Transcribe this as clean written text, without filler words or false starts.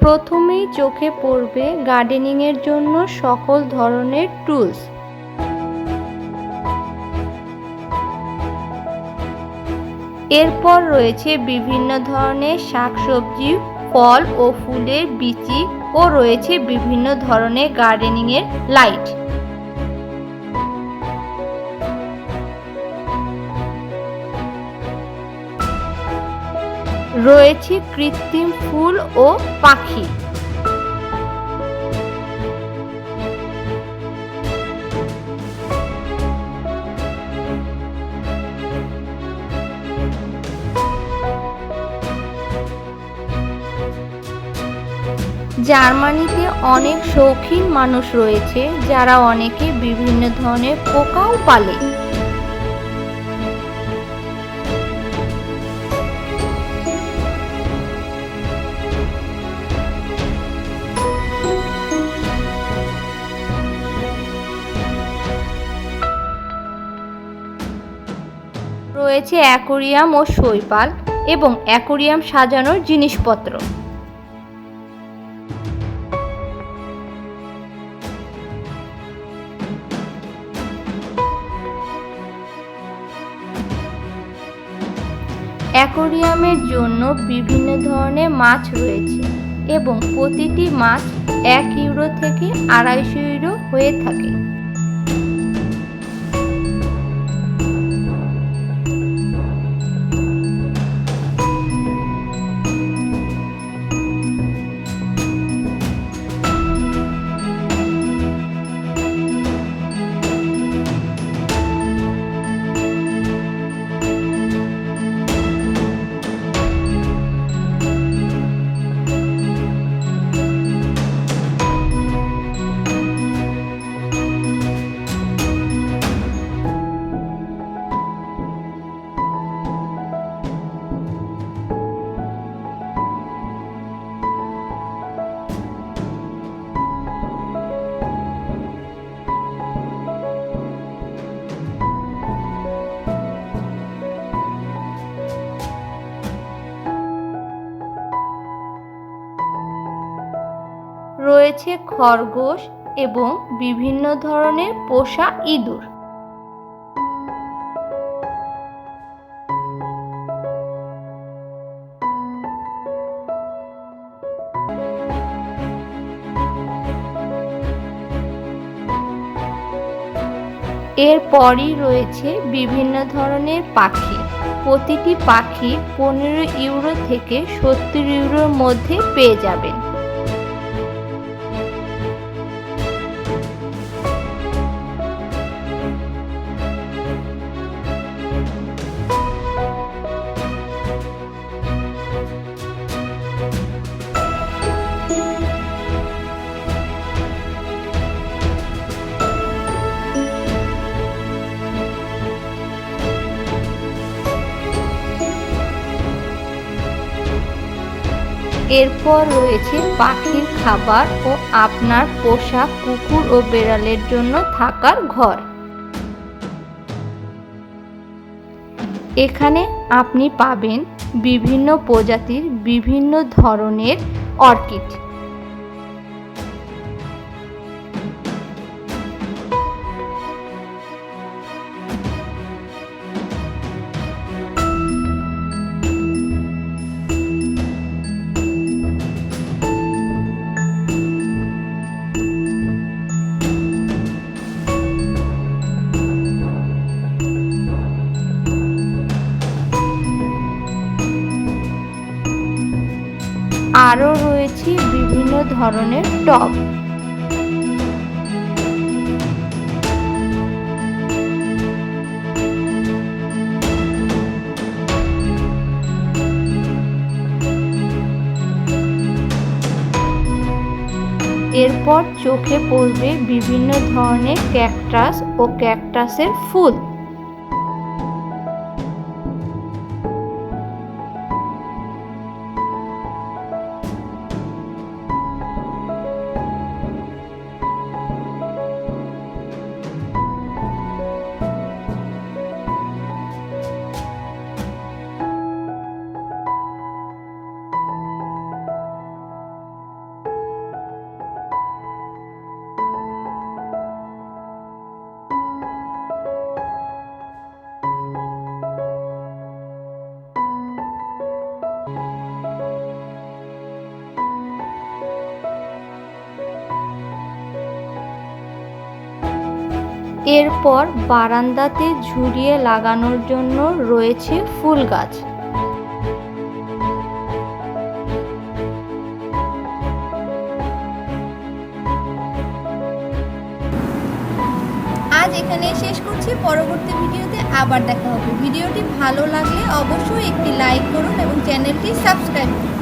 প্রথমেই চোখে পড়বে গার্ডেনিংয়ের জন্য সকল ধরনের টুলস। এরপর রয়েছে বিভিন্ন ধরনের শাকসবজি, ফল ও ফুলের বিচি ও রয়েছে বিভিন্ন ধরনের গার্ডেনিংয়ের লাইট। রয়েছে কৃত্রিম ফুল ও পাখি। জার্মানিতে অনেক শৌখিন মানুষ রয়েছে যারা অনেকে বিভিন্ন ধরনের পোকাও পালে। রয়েছে অ্যাকোয়ারিয়াম ও শৈবাল এবং অ্যাকোয়ারিয়াম সাজানোর জিনিসপত্র। অ্যাকোয়ারিয়ামের জন্য বিভিন্ন ধরনের মাছ রয়েছে এবং প্রতিটি মাছ 1 ইউরো থেকে 250 ইউরো হয়ে থাকে। রয়েছে খরগোশ এবং বিভিন্ন ধরনের পোষা ইঁদুর। এরপরই রয়েছে বিভিন্ন ধরনের পাখি। প্রতিটি পাখি 15 ইউরো থেকে 70 ইউরোর মধ্যে পেয়ে যাবেন। এরপর রয়েছে পাখির খাবার ও আপনার পোষা কুকুর ও বেড়ালের জন্য থাকার ঘর। এখানে আপনি পাবেন বিভিন্ন প্রজাতির বিভিন্ন ধরনের অর্কিড। আরও রয়েছে বিভিন্ন ধরনের টব। এরপর চোখে পড়বে বিভিন্ন ধরনের ক্যাকটাস ও ক্যাকটাসের ফুল। এরপর বারান্দাতে ঝুলিয়ে লাগানোর জন্য রয়েছে ফুল গাছ। আজ এখানে শেষ করছি, পরবর্তী ভিডিওতে আবার দেখা হবে। ভিডিওটি ভালো লাগলে অবশ্যই একটি লাইক করুন এবং চ্যানেলটি সাবস্ক্রাইব করুন।